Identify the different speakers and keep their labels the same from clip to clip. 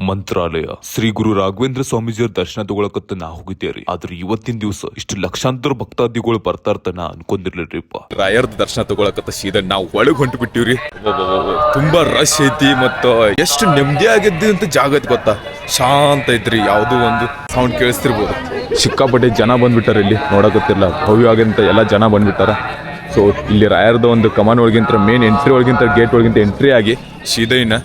Speaker 1: ಮಂತ್ರಾಲಯ ಶ್ರೀ ಗುರು ರಾಘವೇಂದ್ರ ಸ್ವಾಮೀಜಿಯವ್ರ ದರ್ಶನ ತಗೊಳಕತ್ತ ನಾ ಹೋಗಿದ್ದೇರಿ. ಆದ್ರೆ ಇವತ್ತಿನ ದಿವಸ ಇಷ್ಟು ಲಕ್ಷಾಂತರ ಭಕ್ತಾದಿಗಳು ಬರ್ತಾರ್ತ ನಾ ಅನ್ಕೊಂಡಿರ್ಲಿರಿಪ್ಪ.
Speaker 2: ರಾಯರ್ದ ದರ್ಶನ ತಗೊಳಕತ್ತ ಸೀದಾ ನಾವು ಒಳಗ್ ಹೊಂಟು ಬಿಟ್ಟಿವ್ರಿ. ತುಂಬಾ ರಶ್ ಐತಿ ಮತ್ತ ಎಷ್ಟು ನೆಮ್ಮದಿ ಆಗಿದ್ದಿ ಅಂತ ಜಾಗ ಐತಿ ಗೊತ್ತಾ. ಶಾಂತ ಐತ್ರಿ, ಯಾವ್ದು ಒಂದು ಸೌಂಡ್ ಕೇಳಿಸ್ತಿರ್ಬೋದು. ಸಿಕ್ಕಾಪಟ್ಟೆ ಜನ ಬಂದ್ಬಿಟ್ಟಾರ ಇಲ್ಲಿ ನೋಡಕತ್ತಿರ್ಲ. ಭವ್ಯ ಆಗಂತ ಎಲ್ಲ ಜನ ಬಂದ್ಬಿಟ್ಟಾರ. ಸೊ ಇಲ್ಲಿ ರಾಯರ್ದ ಒಂದು ಕಮಾನ್ ಒಳಗಿಂತ ಮೇನ್ ಎಂಟ್ರಿ ಒಳಗಿಂತ ಗೇಟ್ ಒಳಗಿಂತ ಎಂಟ್ರಿ ಆಗಿ ಸೀದಾ ಇನ್ನ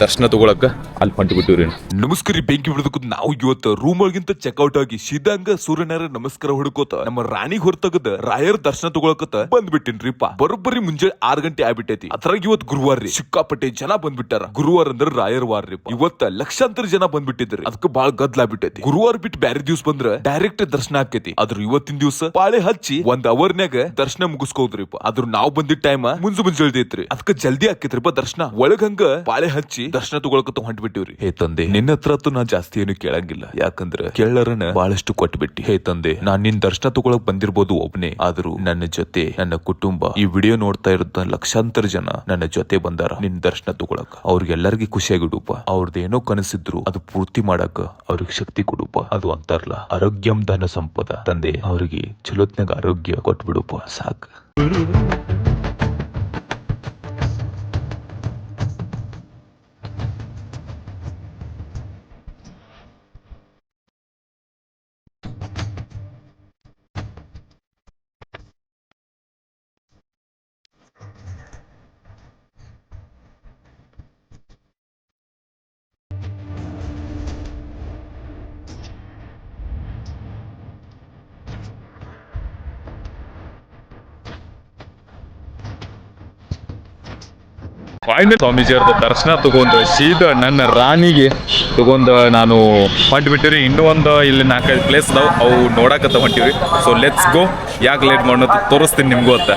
Speaker 2: ದರ್ಶನ ತಗೊಳಕ ಅಲ್ಲಿ ಹೊಂಟು ಬಿಟ್ಟಿವ್ರಿ.
Speaker 1: ನಮಸ್ಕಾರ ಬೆಂಕಿ ಬಿಡದಕ್ಕ ನಾವು ಇವತ್ತು ರೂಮ್ ಒಳಗಿಂತ ಚೆಕ್ಔಟ್ ಆಗಿ ಸೀದಾಂಗ ಸೂರ್ಯನಾರ ನಮಸ್ಕಾರ ಹುಡುಕೋತ ನಮ್ಮ ರಾಣಿಗ್ ಹೊರತಗದ ರಾಯರ್ ದರ್ಶನ ತಗೊಳಕತ್ತ ಬಂದ್ಬಿಟ್ಟಿನ್ರಿಪ್ಪ. ಬರೋಬ್ಬರಿ ಮುಂಜಾನೆ 6 ಗಂಟೆ ಆಗ್ಬಿಟ್ಟೈತಿ. ಅದ್ರಾಗ ಇವತ್ತು ಗುರುವಾರ ರೀ, ಸಿಕ್ಕಾಪಟ್ಟೆ ಜನ ಬಂದ್ಬಿಟ್ಟಾರ. ಗುರುವಾರ ಅಂದ್ರೆ ರಾಯರ್ ವಾರ ರೀ. ಇವತ್ತ ಲಕ್ಷಾಂತರ ಜನ ಬಂದ್ಬಿಟ್ಟಿದ್ರಿ. ಅದಕ್ಕೆ ಬಾಳ ಗದ್ಲ ಆಗ್ಬಿಟ್ಟೈತಿ. ಗುರುವಾರ ಬಿಟ್ಟು ಬ್ಯಾರೆ ದಿವ್ಸ ಬಂದ್ರ ಡೈರೆಕ್ಟ್ ದರ್ಶನ ಆಕೈತಿ. ಆದ್ರ ಇವತ್ತಿನ ದಿವಸ ಪಾಳೆ ಹಚ್ಚಿ 1 ಅವರ್ನ್ಯಾಗ ದರ್ಶನ ಮುಗಿಸ್ಕೋದ್ರಿಪ್ಪ. ಆದ್ರ ನಾವ್ ಬಂದಿದ್ದ ಟೈಮ್ ಮುಂಜಾನೆ ಅದಕ್ಕೆ ಜಲ್ದಿ ಆಕೈತ್ರಿಪ್ಪ ದರ್ಶನ. ಒಳಗ ಹಂಗ ಪಾಳೆ ಹಚ್ಚಿ ದರ್ಶನ ತಗೊಳಕತ್ತ ಹೊಂಟ್ಬಿಟ್ಟಿವ್ರಿ. ಹೇ ತಂದೆ, ನಿನ್ನ ಹತ್ರ ನಾ ಜಾಸ್ತಿ ಏನು ಕೇಳಂಗಿಲ್ಲ, ಯಾಕಂದ್ರ ಕೇಳರನ ಬಹಳಷ್ಟು ಕೊಟ್ಬಿಟ್ಟಿ. ಹೇ ತಂದೆ, ನಾನ್ ನಿನ್ ದರ್ಶನ ತಗೊಳಕ್ ಬಂದಿರ್ಬೋದು ಒಬ್ನೇ, ಆದ್ರೂ ನನ್ನ ಜೊತೆ ನನ್ನ ಕುಟುಂಬ ಈ ವಿಡಿಯೋ ನೋಡ್ತಾ ಇರೋದ ಲಕ್ಷಾಂತರ ಜನ ನನ್ನ ಜೊತೆ ಬಂದಾರ ನಿನ್ ದರ್ಶನ ತಗೊಳಕ. ಅವ್ರಿಗೆಲ್ಲರಿಗೂ ಖುಷಿಯಾಗಿಡುಪ. ಅವ್ರದ್ದೇನೋ ಕನಸಿದ್ರು ಅದು ಪೂರ್ತಿ ಮಾಡಾಕ ಅವ್ರಿಗೆ ಶಕ್ತಿ ಕೊಡುಪ. ಅದು ಅಂತಾರಲ್ಲ, ಆರೋಗ್ಯಂ ಧನ ಸಂಪದ. ತಂದೆ, ಅವ್ರಿಗೆ ಚಲೋತ್ನಾಗ ಆರೋಗ್ಯ ಕೊಟ್ಬಿಡುಪ, ಸಾಕು.
Speaker 2: ಫೈನಲ್ ಸ್ವಾಮೀಜಿಯವ್ರದ ದರ್ಶನ ತಗೊಂಡು ಸೀದಾ ನನ್ನ ರಾಣಿಗೆ ತಗೊಂಡು ನಾನು ಹೊಂಟ್ಬಿಟ್ಟಿವ್ರಿ. ಇನ್ನೂ ಒಂದು ಇಲ್ಲಿ 4-5 ಪ್ಲೇಸ್ ಅದಾವ, ಅವು ನೋಡಕತ್ತ ಹೊಂಟಿವ್ರಿ. So let's go. ಯಾಕೆ ಲೇಟ್ ಮಾಡೋದು ತೋರಿಸ್ತೀನಿ ನಿಮ್ಗೂ ಅಂತ.